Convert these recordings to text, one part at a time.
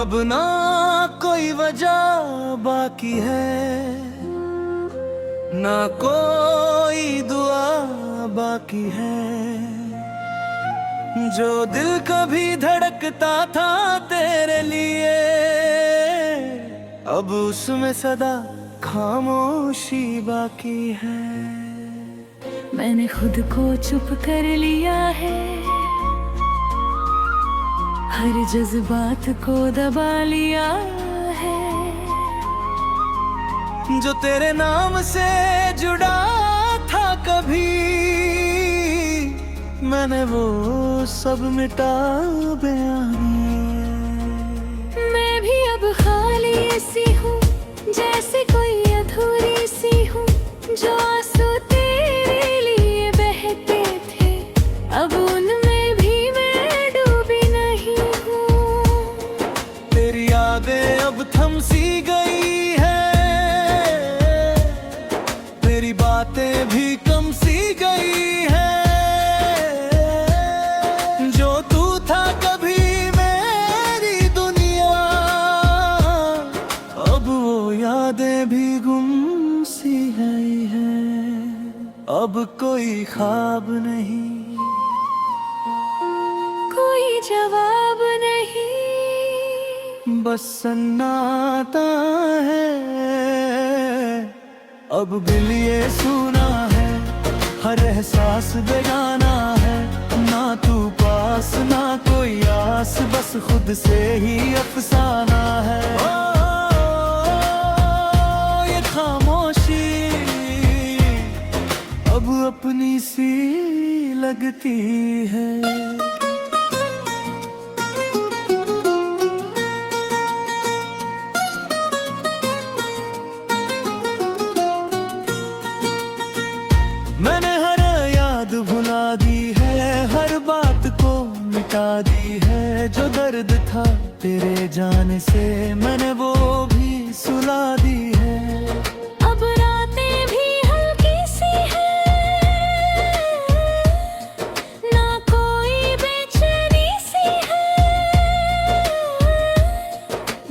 अब ना कोई वजह बाकी है, ना कोई दुआ बाकी है। जो दिल कभी धड़कता था तेरे लिए, अब उसमें सदा खामोशी बाकी है। मैंने खुद को चुप कर लिया है, हर जज्बात को दबा लिया है। जो तेरे नाम से जुड़ा था कभी, मैंने वो सब मिटा बयानी। मैं भी अब खाली सी हूँ, जैसे कोई अधूरी सी हूँ। जो आंसू तेरे लिए बहते थे, अब उनमें भी मैं डूबी नहीं हूँ। तेरी यादें अब थम सी गई है, तेरी बातें भी कम सी गई है। जो तू था कभी मेरी दुनिया, अब वो यादें भी गुम सी गई है। अब कोई ख्वाब नहीं, कोई जवाब नहीं, बस सन्नाटा है। अब दिल ये सुना है, हर एहसास बेगाना है। ना तू पास ना कोई आस, बस खुद से ही अफसाना है। ये खामोशी अब अपनी सी लगती है। मैंने हर याद भुला दी है, हर बात को मिटा दी है। जो दर्द था तेरे जाने से, मैंने वो भी सुला दी है। अब रातें भी हल्की सी है, ना कोई बेचैनी सी है।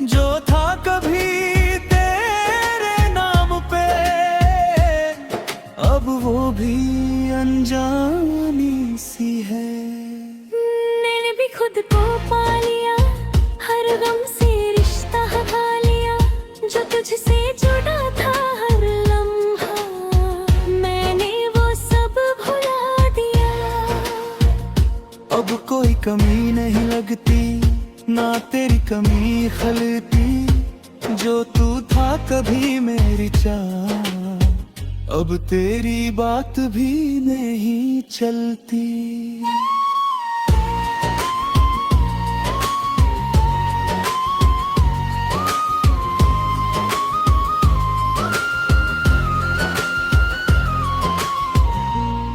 जो था कभी तेरे नाम पे, अब वो भी अनजानी सी है। मैंने भी खुद को पा लिया, हर गम से रिश्ता हटा लिया। जो तुझसे जुड़ा था हर लम्हा, मैंने वो सब भुला दिया। अब कोई कमी नहीं लगती, ना तेरी कमी खलती। जो तू था कभी मेरी चाह, अब तेरी बात भी नहीं चलती।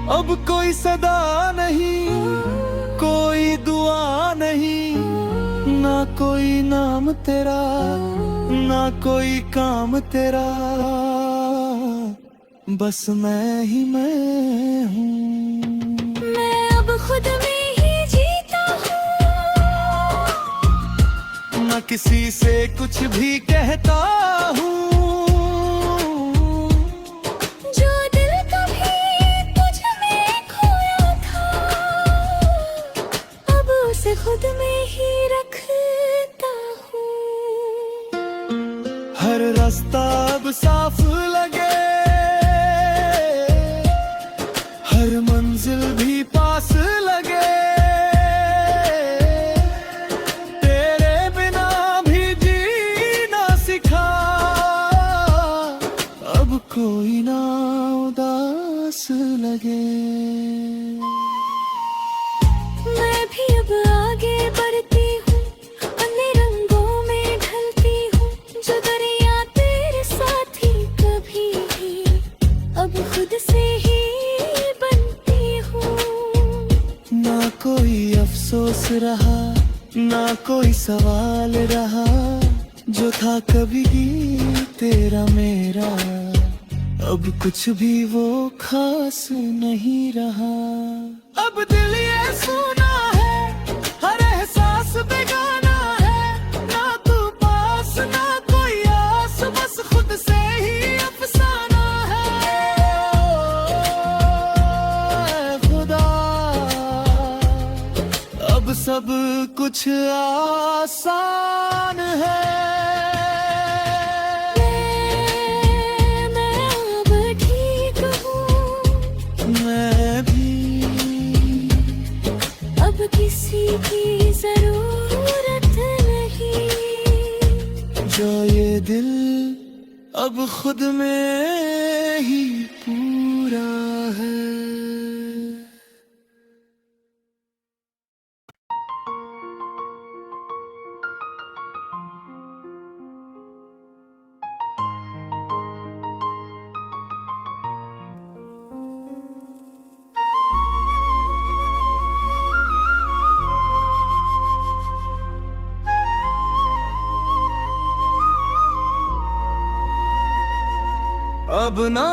अब कोई सदा नहीं, कोई दुआ नहीं, ना कोई नाम तेरा, ना कोई काम तेरा। बस मैं ही मैं हूँ। मैं अब खुद में ही जीता हूँ, ना किसी से कुछ भी कहता हूँ। जो दिल कभी तुझ में खोया था, अब उसे खुद में ही रखता हूँ। हर रास्ता अब साफ लगे, हर मंजिल भी पास लगे। तेरे बिना भी जीना सिखा, अब कोई ना उदास लगे। मैं भी अब आगे बढ़ती हूँ, अन्य रंगों में ढलती हूँ। जो दरिया तेरे साथी कभी भी, अब खुद से ही बनती हूँ। ना कोई अफसोस रहा, ना कोई सवाल रहा। जो था कभी तेरा मेरा, अब कुछ भी वो खास नहीं रहा। अब दिल ये सुना है, हर एहसास बेगाना है। ना तू सब कुछ आसान है। मैं अब ठीक हूँ, मैं भी अब किसी की जरूरत नहीं। जो ये दिल अब खुद में ही पूरा है। अब ना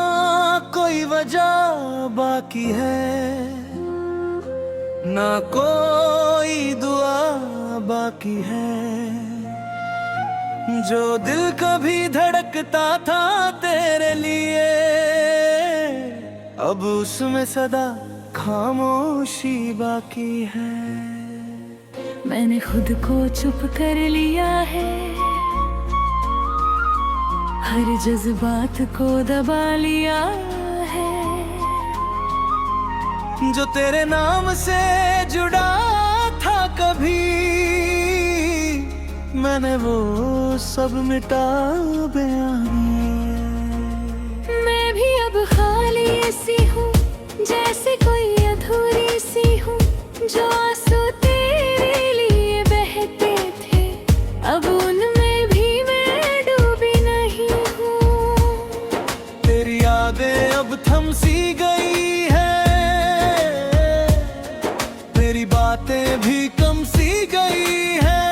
कोई वजह बाकी है, ना कोई दुआ बाकी है। जो दिल कभी धड़कता था तेरे लिए, अब उसमें सदा खामोशी बाकी है। मैंने खुद को चुप कर लिया है, हर जज्बात को दबा लिया है। जो तेरे नाम से जुड़ा था कभी, मैंने वो सब मिटा बयानी। मैं भी अब खाली सी हूँ, जैसे कोई अधूरी सी हूँ। जो आंसू तेरे लिए बहते थे, अब उनमें भी मैं डूबी नहीं हूँ। तेरी यादें अब थम सी गई है, तेरी बातें भी कम सी गई है।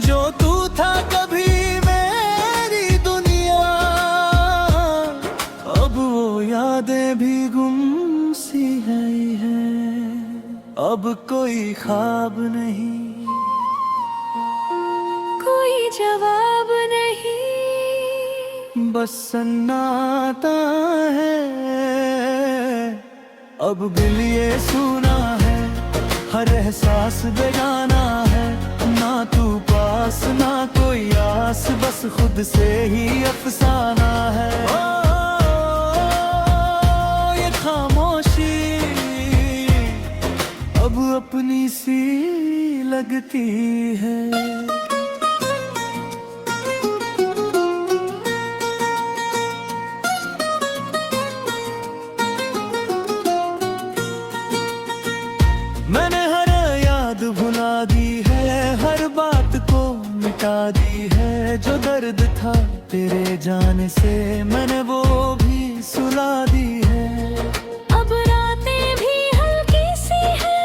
जो तू था कभी मेरी दुनिया, अब वो यादें भी गुम सी गई है। अब कोई ख्वाब नहीं, कोई जवाब नहीं, बस सन्नाटा है। अब दिल ये सुना है, हर एहसास बेगाना है। ना तू पास ना कोई आस, बस खुद से ही अफसाना है। ये खामोशी अब अपनी सी लगती है। मैंने हर याद भुला दी है, हर बात को मिटा दी है। जो दर्द था तेरे जाने से, मैंने वो भी सुला दी है। अब रातें भी हल्की सी है,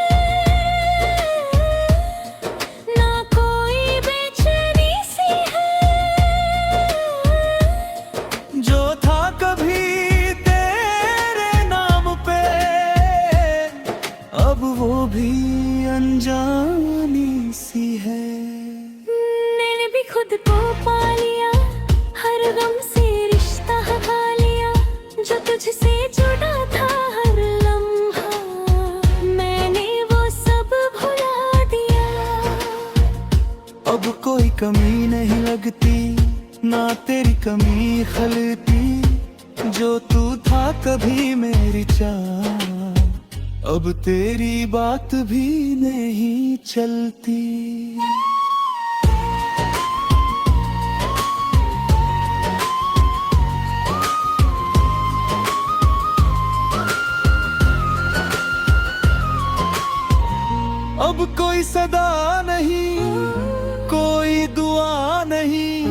ना कोई बेचैनी सी है। जो था कभी तेरे नाम पे, अब वो भी अनजानी सी है। मैंने भी खुद को पा लिया, हर गम से रिश्ता हटा लिया। जो तुझसे जुड़ा था हर लम्हा, मैंने वो सब भुला दिया। अब कोई कमी नहीं लगती, ना तेरी कमी खलती। जो तू था कभी मेरी चाह, अब तेरी बात भी नहीं चलती। अब कोई सदा नहीं, कोई दुआ नहीं,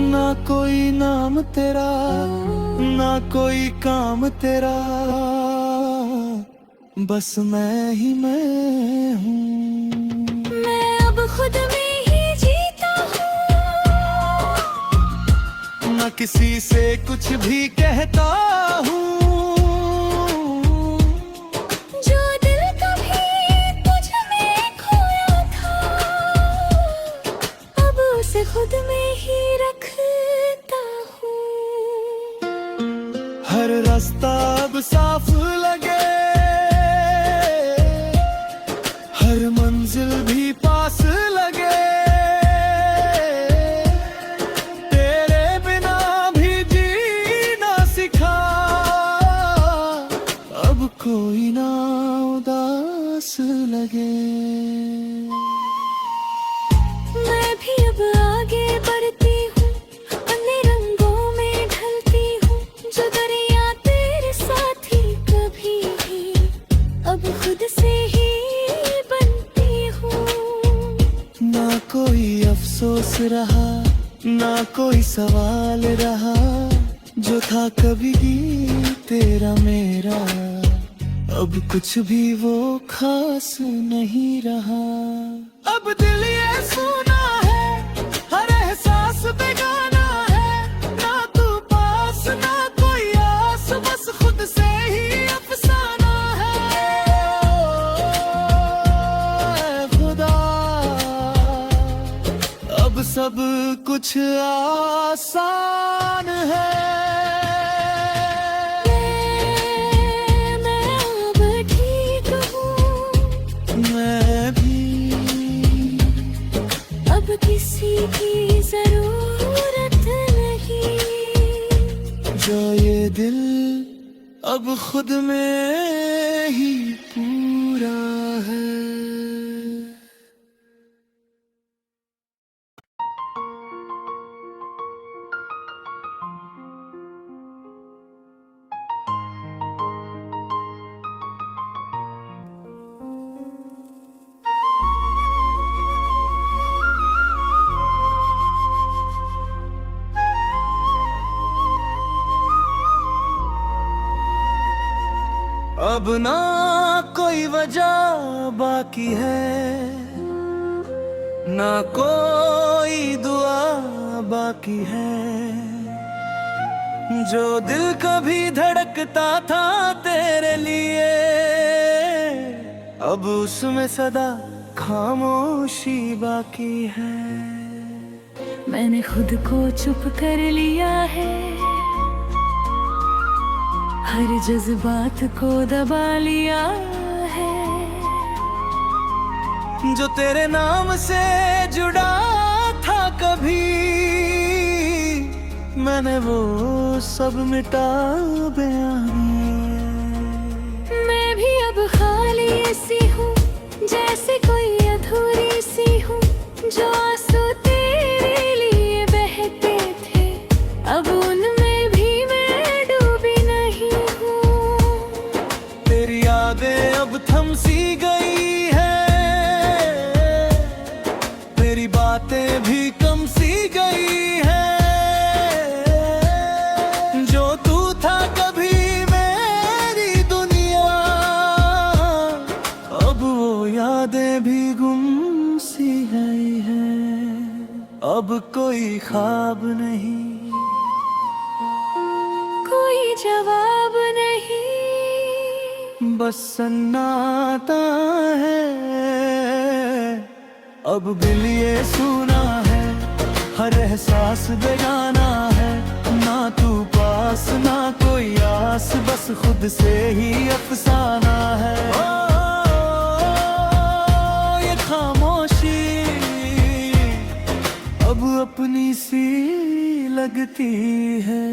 ना कोई नाम तेरा, ना कोई काम तेरा। बस मैं ही मैं हूँ। मैं अब खुद में ही जीता हूँ, ना किसी से कुछ भी कहता हूँ। जो दिल कभी तुझ में खोया था, अब उसे खुद में ही रखता हूँ। हर रास्ता अब साफ लगे, और मंजिल भी पास लगे, तेरे बिना भी जीना सिखा, अब कोई ना उदास लगे। मैं भी अब आगे बढ़ती हूँ, अन्य रंगों में ढलती हूँ, जो दरिया तेरे साथी कभी भी अब खुद से ही बनती हूँ। ना कोई अफसोस रहा, ना कोई सवाल रहा, जो था कभी तेरा मेरा, अब कुछ भी वो खास नहीं रहा। अब दिल ये सुना है, हर एहसास बेगाना है, ना तू पास ना कोई आस, बस खुद से ही अफसाना है। खुदा अब सब कुछ आसान है। किसी की जरूरत नहीं, जो ये दिल अब खुद में ही पूरा है। अब ना कोई वजह बाकी है, ना कोई दुआ बाकी है, जो दिल कभी धड़कता था तेरे लिए, अब उसमें सदा खामोशी बाकी है। मैंने खुद को चुप कर लिया है, हर जज्बात को दबा लिया है, जो तेरे नाम से जुड़ा था कभी, मैंने वो सब मिटा बयानी। मैं भी अब खाली सी हूँ, जैसे कोई अधूरी सी हूँ, जो आंसू तेरे लिए बहते थे, अब उनमें भी मैं डूबी नहीं हूँ। तेरी यादें अब थम सी गई है, तेरी बातें भी कम सी गई है, जो तू था कभी मेरी दुनिया, अब वो यादें भी गुम सी गई है। अब कोई ख्वाब नहीं, कोई जवाब नहीं, बस सन्नाटा है। अब दिल ये सुना है, हर एहसास बेगाना है, ना तू पास ना कोई आस, बस खुद से ही अफसाना है। ये खामोशी अब अपनी सी लगती है।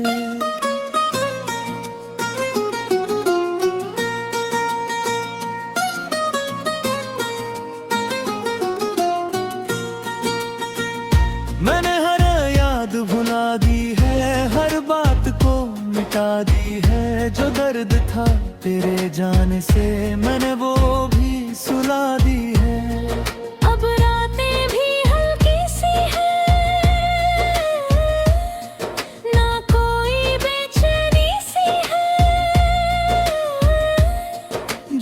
मैंने हर याद भुला दी है, हर बात को मिटा दी है, जो दर्द था तेरे जाने से मैंने वो भी सुला दी है। अब रातें भी हल्की सी है, ना कोई बेचैनी सी है,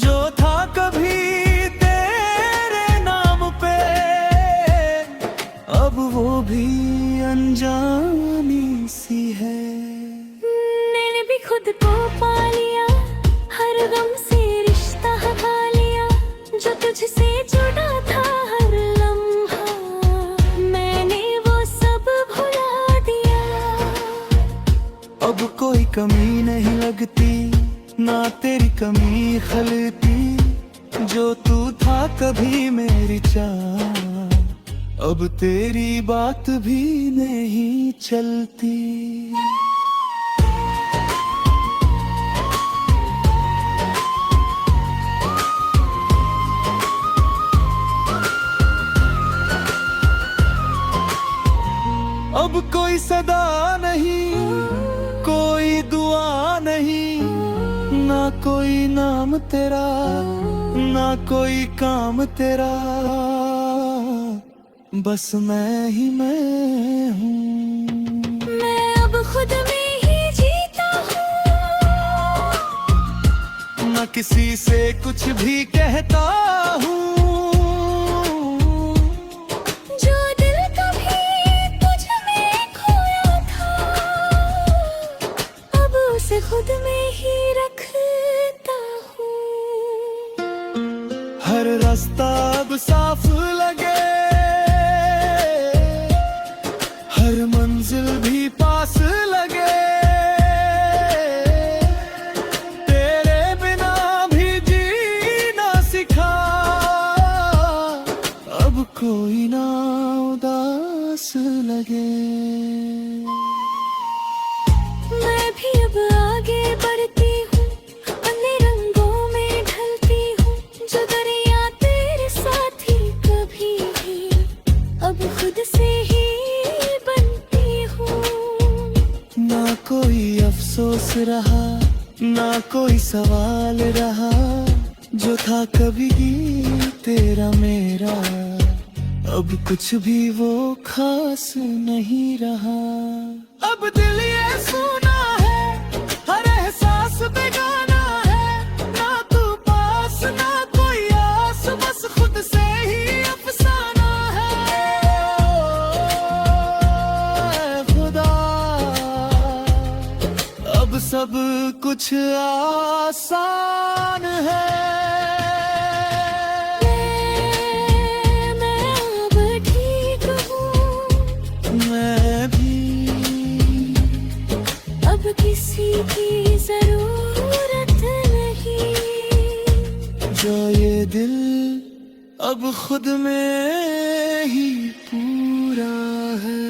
जो था कभी तेरे नाम पे, अब वो भी अनजानी सी है। मैंने भी खुद को पा लिया, हर गम से रिश्ता हटा लिया, जो तुझसे जुड़ा था हर लम्हा, मैंने वो सब भुला दिया। अब कोई कमी नहीं लगती, ना तेरी कमी खलती, जो तू था कभी मेरी चाह, अब तेरी बात भी नहीं चलती। अब कोई सदा नहीं, कोई दुआ नहीं, ना कोई नाम तेरा, ना कोई काम तेरा, बस मैं ही मैं हूँ। मैं अब खुद में ही जीता हूँ, ना किसी से कुछ भी कहता हूँ। जो दिल कभी तुझ में खोया था, अब उसे खुद में ही रखता हूँ। हर रास्ता अब साफ लगे, हर मंजिल भी पास लगे, तेरे बिना भी जीना सिखा, अब कोई ना उदास लगे। मैं भी अब आगे बढ़ती हूँ, अन्य रंगों में ढलती हूँ, जो दरिया तेरे साथी कभी भी, अब खुद से ही बनती हूँ। ना कोई अफसोस रहा, ना कोई सवाल रहा, जो था कभी तेरा मेरा, अब कुछ भी वो खास नहीं रहा। अब दिल ये सुना है, हर एहसास बेगाना है, ना तू पास ना कोई आस, बस खुद से ही अफसाना है। खुदा अब सब कुछ आसान है। मैं अब ठीक हूँ, मैं भी अब किसी की जरूरत नहीं, जो ये दिल अब खुद में ही पूरा है।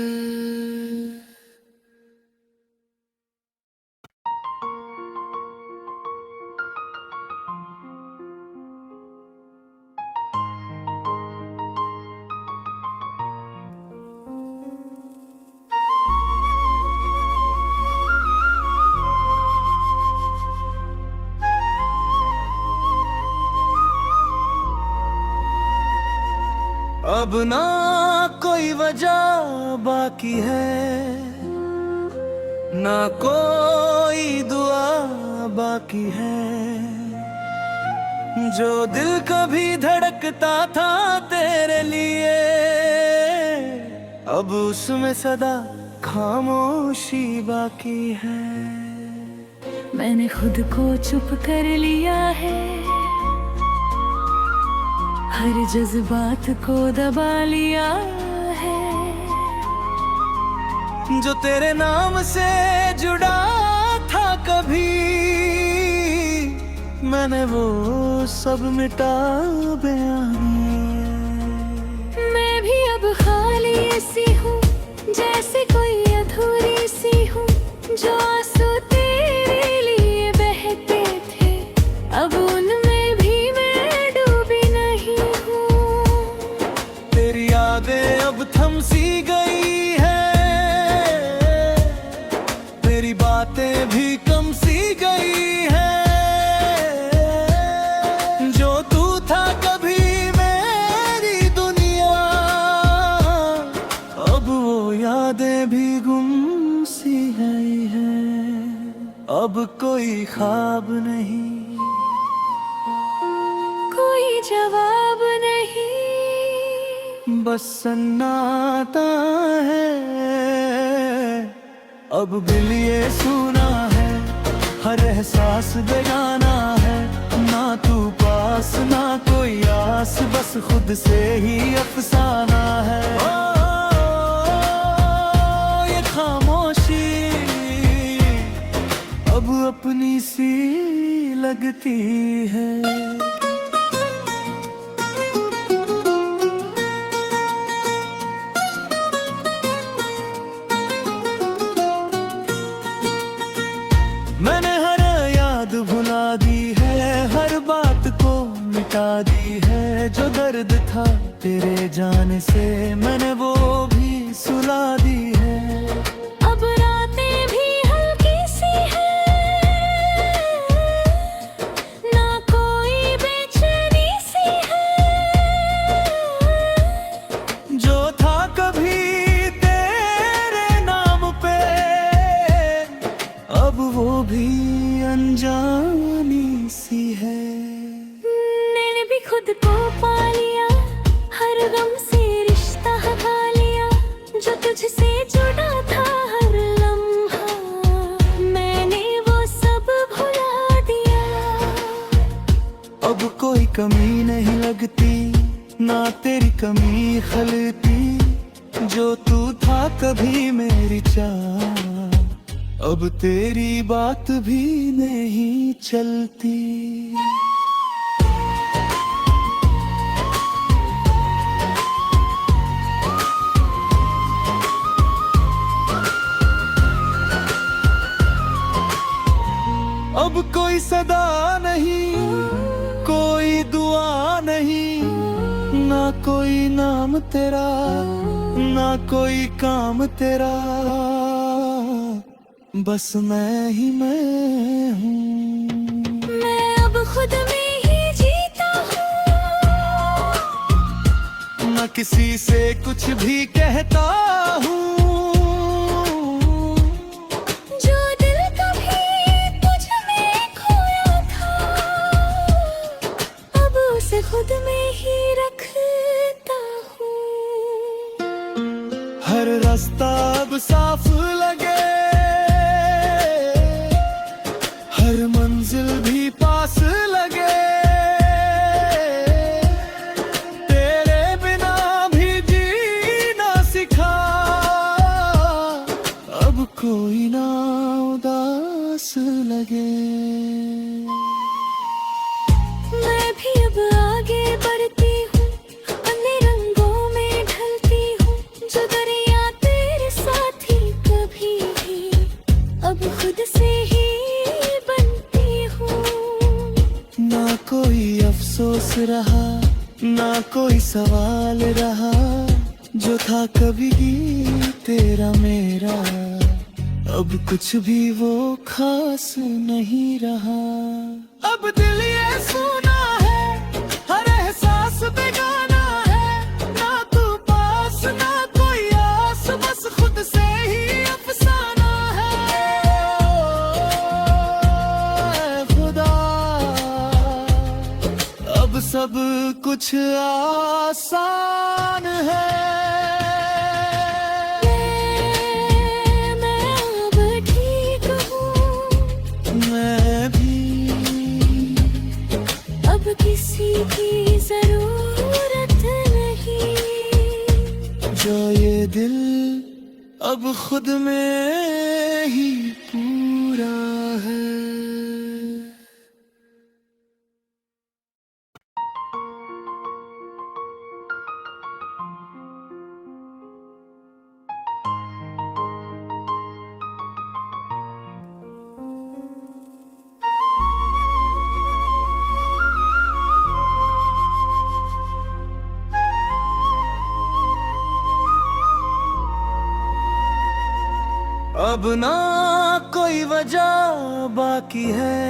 अब ना कोई वजह बाकी है, ना कोई दुआ बाकी है, जो दिल कभी धड़कता था तेरे लिए, अब उसमें सदा खामोशी बाकी है। मैंने खुद को चुप कर लिया है, हर जज्बात को दबा लिया है, जो तेरे नाम से जुड़ा था कभी, मैंने वो सब मिटा बयानी। मैं भी अब खाली सी हूँ, जैसे कोई अधूरी सी हूँ, जो आंसू तेरे लिए बहते थे, अब उनमें भी मैं डूबी नहीं हूँ। तेरी यादें अब थम सी गई है, तेरी बातें भी कम सी गई है, जो तू था कभी मेरी दुनिया, अब वो यादें भी गुम सी गई है। अब कोई ख्वाब नहीं, कोई जवाब नहीं, बस सन्नाटा है। अब दिल ये सुना है, हर एहसास बेगाना है, ना तू पास ना कोई आस, बस खुद से ही अफसाना है। ये खामोशी अब अपनी सी लगती है। याद भुला दी है, हर बात को मिटा दी है। जो दर्द था तेरे जाने से मैंने वो भी सुला दी है। अब रातें भी हल्की सी है, ना कोई बेचैनी सी है। जो था कभी तेरे नाम पे, अब वो भी अनजानी सी है। मैंने भी खुद को पा लिया, हर गम से रिश्ता हटा लिया। जो तुझसे जुड़ा था हर लम्हा, मैंने वो सब भुला दिया। अब कोई कमी नहीं लगती, ना तेरी कमी खलती। जो तू था कभी मेरी चाह, अब तेरी बात भी नहीं चलती। अब कोई सदा नहीं, कोई दुआ नहीं, ना कोई नाम तेरा, ना कोई काम तेरा। बस मैं ही मैं हूँ। मैं अब खुद में ही जीता हूँ, न किसी से कुछ भी कहता हूँ। जो दिल कभी तुझ में खोया था, अब उसे खुद में ही रखता हूँ। हर रास्ता अब साफ लगे, हर मंजिल भी पास लगे। तेरे बिना भी जीना सिखा, अब कोई ना उदास लगे। मैं भी अब आगे बढ़ती हूँ, अन्य रंगों में ढलती हूँ। जो दरिया तेरे साथी कभी भी, अब खुद से ही ना कोई अफसोस रहा, ना कोई सवाल रहा। जो था कभी तेरा मेरा, अब कुछ भी वो खास नहीं रहा। अब दिल ये सुना है, हर एहसास बेगाना है। ना तू पास ना कोई आस, बस खुद से ही अफसाना है। खुदा अब सब कुछ आसान है। मैं अब ठीक हूँ, मैं भी अब किसी की जरूरत नहीं। जो ये दिल अब खुद में ही पूरा है। अब ना कोई वजह बाकी है,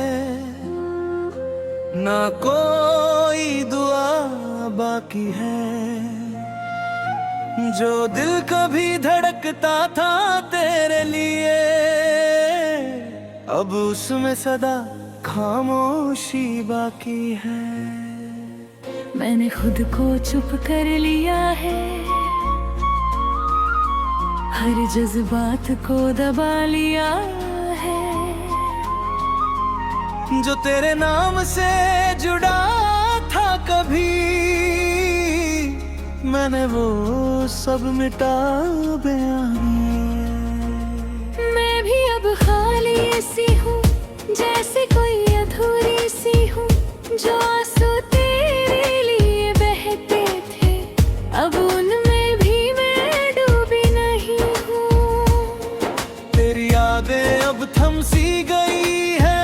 ना कोई दुआ बाकी है। जो दिल कभी धड़कता था तेरे लिए, अब उसमें सदा खामोशी बाकी है। मैंने खुद को चुप कर लिया है, हर जज्बात को दबा लिया है। जो तेरे नाम से जुड़ा था कभी, मैंने वो सब मिटा बयान। मैं भी अब खाली सी हूँ, जैसे कोई अधूरी सी हूँ। जो आंसू तेरे लिए बहते थे, अब उनमें भी मैं डूबी नहीं हूँ। तेरी यादें अब थम सी गई है,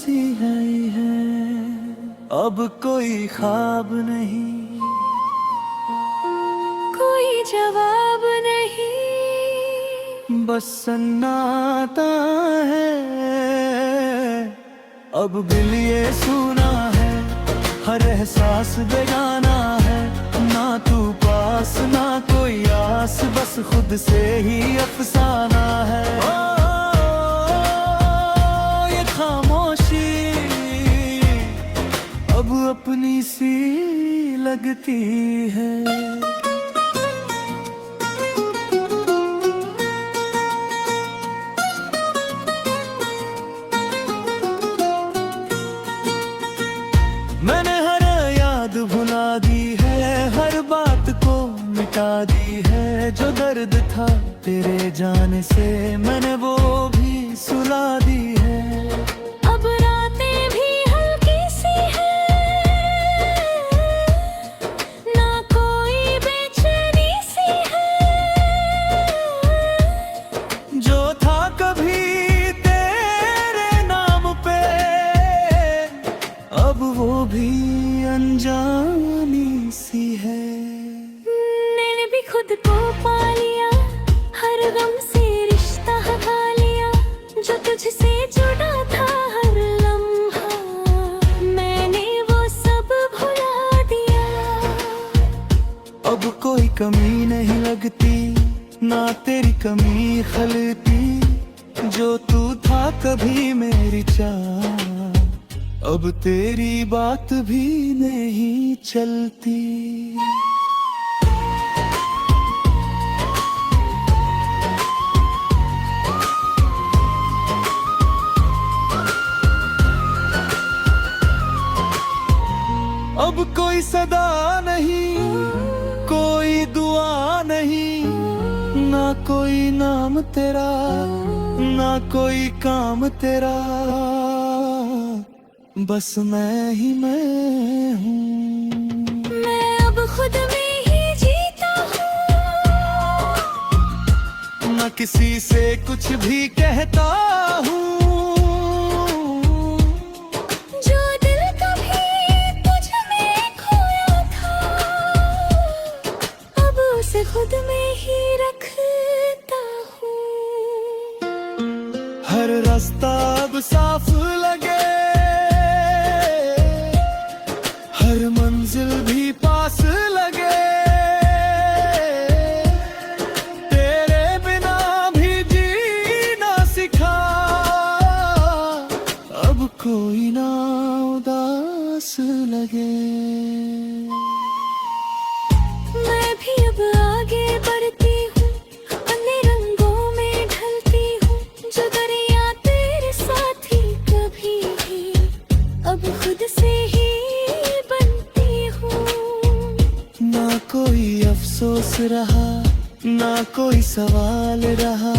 सी है। अब कोई ख्वाब नहीं, कोई जवाब नहीं, बस सन्नाटा है। अब दिल ये सुना है, हर एहसास बेगाना है। ना तू पास ना कोई आस, बस खुद से ही अफसाना है। ये खामोशी अब अपनी सी लगती है। मैंने हर याद भुला दी है, हर बात को मिटा दी है। जो दर्द था तेरे जाने से, मैंने वो भी सुला दी है। अब रातें भी हल्की सी है, ना कोई बेचैनी सी है। जो था कभी तेरे नाम पे, अब वो भी अनजानी सी है। मैंने भी खुद को पा लिया, हर गम से रिश्ता हटा लिया। जो तुझसे जुड़ा था हर लम्हा, मैंने वो सब भुला दिया। अब कोई कमी नहीं लगती, ना तेरी कमी खलती। जो तू था कभी मेरी चाह, अब तेरी बात भी नहीं चलती। अब कोई सदा नहीं, कोई दुआ नहीं, ना कोई नाम तेरा, ना कोई काम तेरा। बस मैं ही मैं हूँ। मैं अब खुद में ही जीता हूँ, न किसी से कुछ भी कहता हूँ। जो दिल कभी तुझ में खोया था, अब उसे खुद में ही रखता हूँ। हर रास्ता अब साफ लगे, हर मंजिल भी पास लगे। तेरे बिना भी जीना सिखा, अब कोई ना उदास लगे। मैं भी अब आगे बढ़ती हूँ, अन्य रंगों में ढलती हूँ। जो दरिया तेरे साथी कभी भी, अब खुद से ही ना कोई अफसोस रहा, ना कोई सवाल रहा।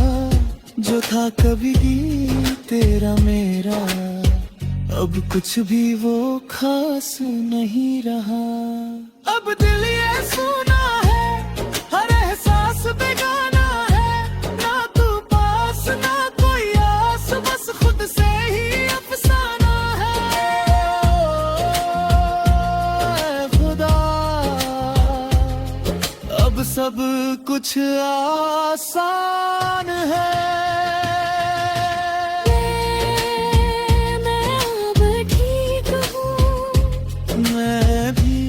जो था कभी तेरा मेरा, अब कुछ भी वो खास नहीं रहा। अब दिल ये सुना है, हर एहसास बेगाना है। ना तू पास ना कोई आस, बस खुद से ही अफसाना है। खुदा अब सब कुछ आसान है। मैं अब ठीक हूँ, मैं भी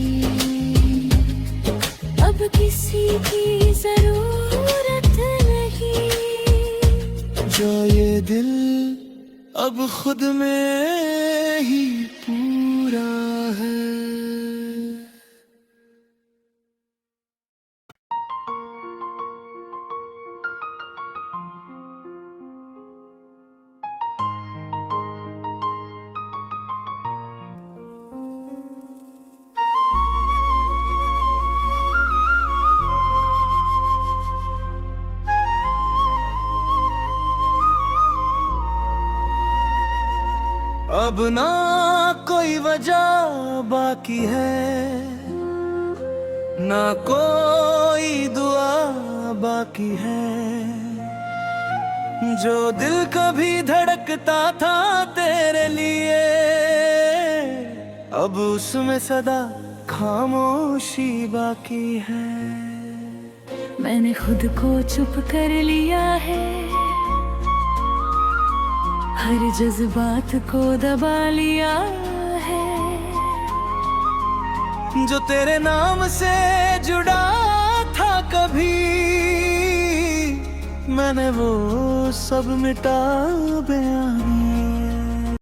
अब किसी की जरूरत नहीं। जो ये दिल अब खुद में ही पूरा है। अब ना कोई वजह बाकी है, ना कोई दुआ बाकी है। जो दिल कभी धड़कता था तेरे लिए, अब उसमें सदा खामोशी बाकी है। मैंने खुद को चुप कर लिया है, हर जज्बात को दबा लिया है। जो तेरे नाम से जुड़ा था कभी, मैंने वो सब मिटा बयानी